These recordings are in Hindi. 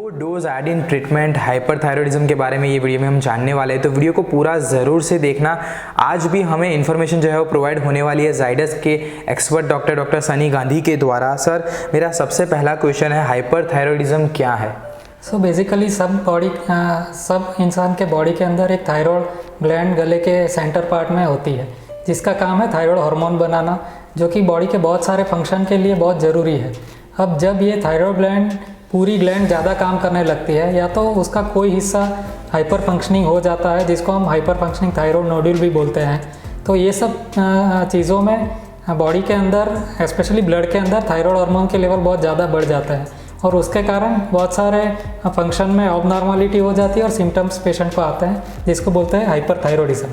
Low dose iodine treatment hyperthyroidism के बारे में ये वीडियो में हम जानने वाले हैं, तो वीडियो को पूरा ज़रूर से देखना। आज भी हमें इन्फॉर्मेशन जो है वो प्रोवाइड होने वाली है जाइडस के एक्सपर्ट डॉक्टर सनी गांधी के द्वारा। सर, मेरा सबसे पहला क्वेश्चन है, हाइपरथायरॉयडिज्म क्या है? बेसिकली सब इंसान के बॉडी के अंदर एक थायराइड ग्लैंड गले के सेंटर पार्ट में होती है, जिसका काम है थायराइड हार्मोन बनाना, जो कि बॉडी के बहुत सारे फंक्शन के लिए बहुत ज़रूरी है। अब जब ये थायराइड ग्लैंड पूरी ग्लैंड ज़्यादा काम करने लगती है, या तो उसका कोई हिस्सा हाइपर फंक्शनिंग हो जाता है, जिसको हम हाइपर फंक्शनिंग थायराइड नोड्यूल भी बोलते हैं। तो ये सब चीज़ों में बॉडी के अंदर, स्पेशली ब्लड के अंदर थायराइड हार्मोन के लेवल बहुत ज़्यादा बढ़ जाता है, और उसके कारण बहुत सारे फंक्शन में अबनॉर्मलिटी हो जाती है और सिम्टम्स पेशेंट को आते हैं, जिसको बोलते हैं हाइपरथायरॉयडिज्म।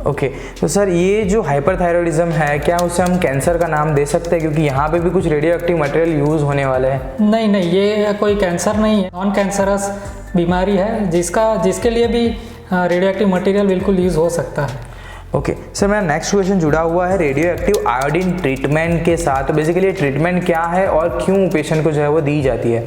ओके, तो सर ये जो हाइपरथायरॉयडिज्म है, क्या उसे हम कैंसर का नाम दे सकते हैं? क्योंकि यहाँ पे भी कुछ रेडियो एक्टिव मटेरियल यूज़ होने वाले हैं। नहीं, ये कोई कैंसर नहीं है, नॉन कैंसरस बीमारी है, जिसके लिए भी रेडियो एक्टिव मटेरियल बिल्कुल यूज़ हो सकता है। ओके सर, मेरा नेक्स्ट क्वेश्चन जुड़ा हुआ है रेडियो एक्टिव आयोडीन ट्रीटमेंट के साथ। तो बेसिकली ट्रीटमेंट क्या है और क्यों पेशेंट को जो है वो दी जाती है?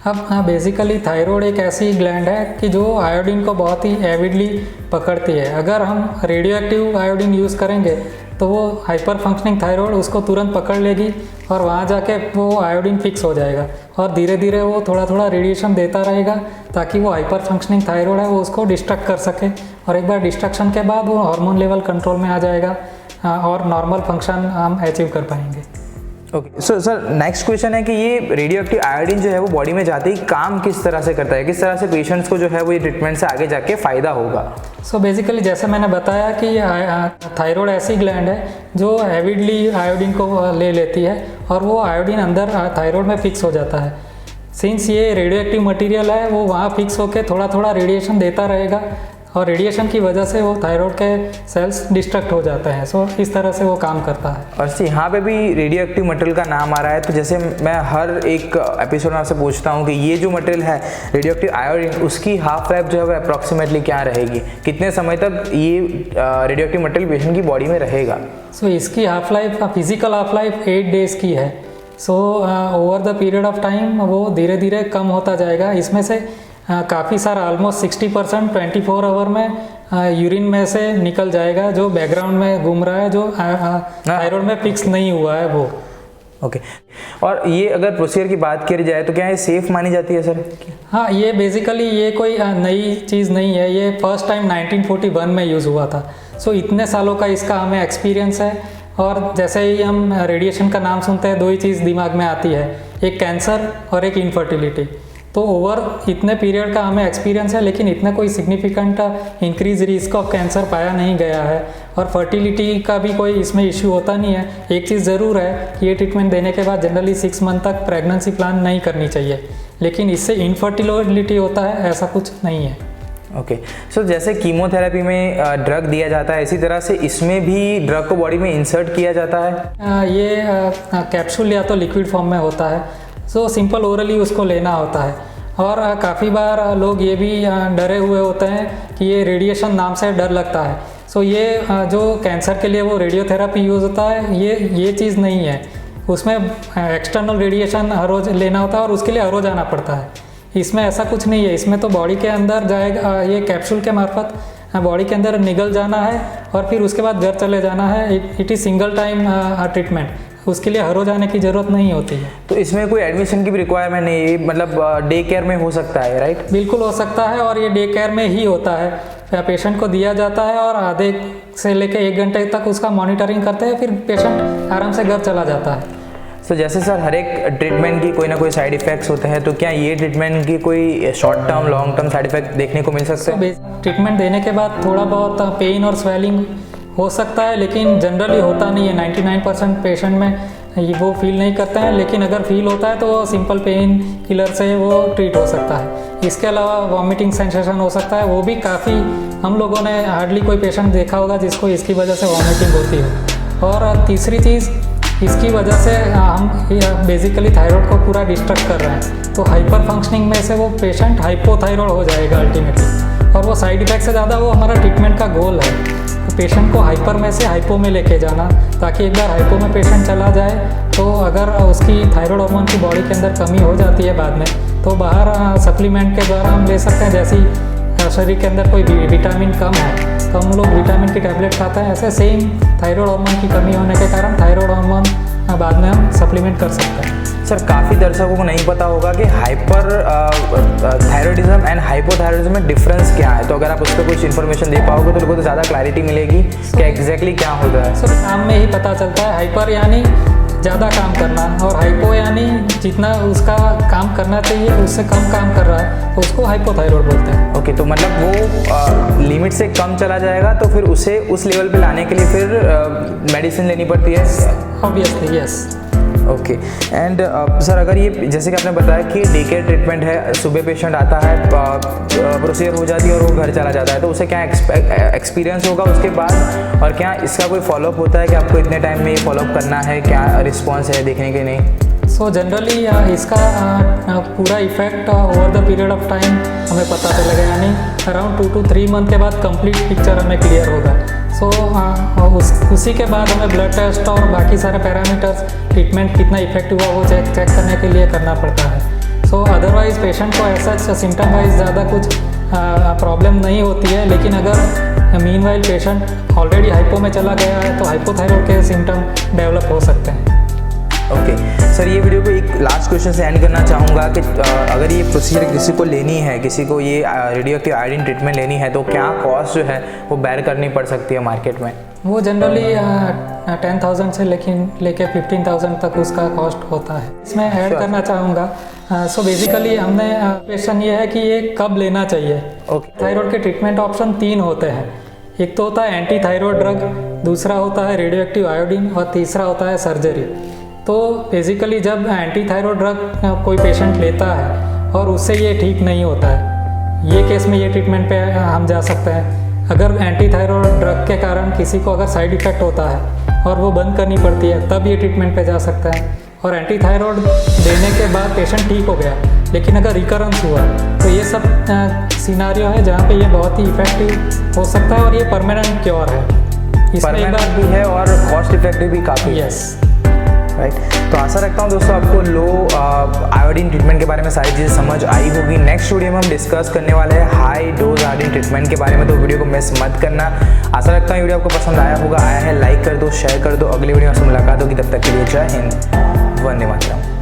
अब बेसिकली थायराइड एक ऐसी ग्लैंड है कि जो आयोडीन को बहुत ही एविडली पकड़ती है। अगर हम रेडियो एक्टिव आयोडीन यूज़ करेंगे तो वो हाइपर फंक्शनिंग थायराइड उसको तुरंत पकड़ लेगी, और वहाँ जाके वो आयोडीन फिक्स हो जाएगा, और धीरे धीरे वो थोड़ा थोड़ा रेडिएशन देता रहेगा, ताकि वो हाइपर फंक्शनिंग थायराइड है वो उसको डिस्ट्रक्ट कर सके, और एक बार डिस्ट्रक्शन के बाद वो हार्मोन लेवल कंट्रोल में आ जाएगा, और नॉर्मल फंक्शन हम अचीव कर पाएंगे। ओके सर, नेक्स्ट क्वेश्चन है कि ये रेडियो एक्टिव आयोडीन जो है वो बॉडी में जाते ही काम किस तरह से करता है? किस तरह से पेशेंट्स को जो है वो ये ट्रीटमेंट से आगे जाके फ़ायदा होगा? बेसिकली जैसे मैंने बताया कि थायराइड ऐसी ग्लैंड है जो एविडली आयोडीन को ले लेती है, और वो आयोडीन अंदर थायराइड में फिक्स हो जाता है। सिंस ये रेडियो एक्टिव मटीरियल है, वो वहाँ फिक्स होकर थोड़ा थोड़ा रेडिएशन देता रहेगा, और रेडिएशन की वजह से वो थायराइड के सेल्स डिस्ट्रक्ट हो जाते हैं। इस तरह से वो काम करता है। और यहाँ पे भी रेडियो एक्टिव मटेरियल का नाम आ रहा है, तो जैसे मैं हर एक एपिसोड में आपसे पूछता हूँ कि ये जो मटेरियल है रेडियो एक्टिव आयोडीन, उसकी हाफ लाइफ जो है वो अप्रॉक्सीमेटली क्या रहेगी? कितने समय तक ये रेडियो एक्टिव मटेरियल पेशेंट की बॉडी में रहेगा? इसकी half life, physical half life 8 days की है। Over the period of time वो धीरे धीरे कम होता जाएगा। इसमें से काफ़ी सारा ऑलमोस्ट 60% 24 आवर में यूरिन में से निकल जाएगा, जो बैकग्राउंड में घूम रहा है, जो थायराइड में फिक्स नहीं हुआ है वो। ओके और ये अगर प्रोसीजर की बात करी जाए तो क्या ये सेफ़ मानी जाती है सर? हाँ, ये बेसिकली ये कोई नई चीज़ नहीं है, ये फर्स्ट टाइम 1941 में यूज़ हुआ था। इतने सालों का इसका हमें एक्सपीरियंस है, और जैसे ही हम रेडिएशन का नाम सुनते हैं, दो ही चीज़ दिमाग में आती है, एक कैंसर और एक इनफर्टिलिटी। तो ओवर इतने पीरियड का हमें एक्सपीरियंस है, लेकिन इतना कोई significant increase risk of cancer पाया नहीं गया है, और फर्टिलिटी का भी कोई इसमें इश्यू होता नहीं है। एक चीज़ ज़रूर है कि ये ट्रीटमेंट देने के बाद जनरली 6 मंथ तक प्रेगनेंसी प्लान नहीं करनी चाहिए, लेकिन इससे इनफर्टिलिटी होता है ऐसा कुछ नहीं है। ओके सो जैसे कीमोथेरेपी में ड्रग दिया जाता है, इसी तरह से इसमें भी ड्रग को बॉडी में इंसर्ट किया जाता है? ये कैप्सूल या तो लिक्विड फॉर्म में होता है, सिंपल ओरली उसको लेना होता है। और काफ़ी बार लोग ये भी डरे हुए होते हैं कि ये रेडिएशन नाम से डर लगता है। ये जो कैंसर के लिए वो रेडियोथेरेपी यूज़ होता है, ये चीज़ नहीं है। उसमें एक्सटर्नल रेडिएशन हर रोज़ लेना होता है, और उसके लिए हर रोज़ आना पड़ता है। इसमें ऐसा कुछ नहीं है। इसमें तो बॉडी के अंदर जाएगा, ये कैप्सूल के मार्फत बॉडी के अंदर निगल जाना है, और फिर उसके बाद घर चले जाना है। It is single time treatment, उसके लिए हर रोज आने की ज़रूरत नहीं होती है। तो इसमें कोई एडमिशन की भी रिक्वायरमेंट नहीं है, मतलब डे केयर में हो सकता है, राइट? बिल्कुल हो सकता है, और ये डे केयर में ही होता है। पेशेंट को दिया जाता है, और आधे से लेकर 1 घंटे तक उसका मॉनिटरिंग करते हैं, फिर पेशेंट आराम से घर चला जाता है। जैसे सर हर एक ट्रीटमेंट की कोई ना कोई साइड इफ़ेक्ट्स होते हैं, तो क्या ये ट्रीटमेंट की कोई short term long term side effect देखने को मिल सकते हैं? ट्रीटमेंट देने के बाद थोड़ा बहुत पेन और स्वेलिंग हो सकता है, लेकिन जनरली होता नहीं है। 99% पेशेंट में ये वो फील नहीं करते हैं, लेकिन अगर फील होता है तो सिंपल पेन किलर से वो ट्रीट हो सकता है। इसके अलावा वॉमिटिंग सेंसेशन हो सकता है, वो भी काफ़ी, हम लोगों ने हार्डली कोई पेशेंट देखा होगा जिसको इसकी वजह से वॉमिटिंग होती हो। और तीसरी चीज़, इसकी वजह से हम बेसिकली थायराइड को पूरा डिस्ट्रक्ट कर रहे हैं, तो हाइपर फंक्शनिंग में से वो पेशेंट हाइपोथायराइड हो जाएगा अल्टीमेटली, और वो साइड इफेक्ट से ज़्यादा वो हमारा ट्रीटमेंट का गोल है। तो पेशेंट को हाइपर में से हाइपो में लेके जाना, ताकि एक बार हाइपो में पेशेंट चला जाए तो अगर उसकी थायराइड हार्मोन की बॉडी के अंदर कमी हो जाती है बाद में, तो बाहर सप्लीमेंट के द्वारा हम ले सकते हैं। जैसे शरीर के अंदर कोई विटामिन कम है तो हम लोग विटामिन की टैबलेट खाते हैं। ऐसे सेम थायराइड हार्मोन की कमी होने के कारण थायराइड हार्मोन बाद में हम सप्लीमेंट कर सकते हैं। सर काफ़ी दर्शकों को नहीं पता होगा कि हाइपर थायराइडिज्म एंड हाइपोथायराइडिज्म में डिफरेंस क्या है, तो अगर आप उस पर कुछ इन्फॉर्मेशन दे पाओगे तो लोगों को ज़्यादा क्लैरिटी मिलेगी कि एग्जैक्टली क्या होता है। सर नाम में ही पता चलता है, हाइपर यानी ज़्यादा काम करना और हाइपो यानी जितना उसका काम करना चाहिए उससे कम काम कर रहा है तो उसको हाइपोथायराइड बोलते हैं। ओके, तो मतलब वो लिमिट से कम चला जाएगा तो फिर उसे उस लेवल पे लाने के लिए फिर मेडिसिन लेनी पड़ती है। Obviously yes. Okay and sir अगर ये जैसे कि आपने बताया कि डे केयर ट्रीटमेंट है, सुबह पेशेंट आता है, प्रोसीजर हो जाती है और वो घर चला जाता है, तो उसे क्या एक्सपीरियंस होगा उसके बाद, और क्या इसका कोई फॉलोअप होता है कि आपको इतने टाइम में ये फॉलोअप करना है, क्या रिस्पॉन्स है देखने के नहीं? सो जनरली इसका पूरा effect over the period of time हमें पता चलेगा, यानी अराउंड 2 to 3 मंथ के बाद कंप्लीट पिक्चर हमें क्लियर होगा। सो उसी के बाद हमें ब्लड टेस्ट और बाकी सारे पैरामीटर्स ट्रीटमेंट कितना इफेक्टिव हुआ वो चेक करने के लिए करना पड़ता है। सो अदरवाइज पेशेंट को ऐसा सिम्टम वाइज ज़्यादा कुछ प्रॉब्लम नहीं होती है, लेकिन अगर मीनवाइल पेशेंट ऑलरेडी हाइपो में चला गया है तो हाइपोथायराइड के सिम्टम डेवलप हो सकते हैं। ओके सर, ये वीडियो को एक लास्ट क्वेश्चन से एंड करना चाहूँगा कि अगर ये प्रोसीजर किसी को लेनी है, किसी को ये रेडियोएक्टिव आयोडीन ट्रीटमेंट लेनी है तो क्या कॉस्ट जो है वो बेयर करनी पड़ सकती है मार्केट में? वो जनरली 10,000 से लेके 15,000 तक उसका कॉस्ट होता है। इसमें ऐड करना चाहूँगा, सो बेसिकली हमने क्वेश्चन ये है कि ये कब लेना चाहिए। थायराइड के ट्रीटमेंट ऑप्शन 3 होते हैं। एक तो होता है एंटी थायराइड ड्रग, दूसरा होता है रेडियोएक्टिव आयोडीन और तीसरा होता है सर्जरी। तो बेसिकली जब एंटी थायराइड ड्रग कोई पेशेंट लेता है और उससे ये ठीक नहीं होता है, ये केस में ये ट्रीटमेंट पे हम जा सकते हैं। अगर एंटी थायराइड ड्रग के कारण किसी को अगर साइड इफ़ेक्ट होता है और वो बंद करनी पड़ती है तब ये ट्रीटमेंट पे जा सकता है। और एंटी थायराइड देने के बाद पेशेंट ठीक हो गया लेकिन अगर रिकरेंस हुआ तो ये सब सिनारियो है जहाँ पे ये बहुत ही इफेक्टिव हो सकता है और ये परमानेंट क्योर है। इसमें एक बात भी है और कॉस्ट इफेक्टिव भी काफ़ी। यस राइट, तो आशा रखता हूँ दोस्तों आपको लो आयोडीन ट्रीटमेंट के बारे में सारी चीज़ें समझ आई होगी। नेक्स्ट वीडियो में हम डिस्कस करने वाले हैं हाई डोज आयोडीन ट्रीटमेंट के बारे में, तो वीडियो को मिस मत करना। आशा रखता हूँ वीडियो आपको पसंद आया होगा। आया है लाइक कर दो, शेयर कर दो। अगली वीडियो में मुलाकात होगी, तब तक के लिए जय हिंद, वंदे मातरम।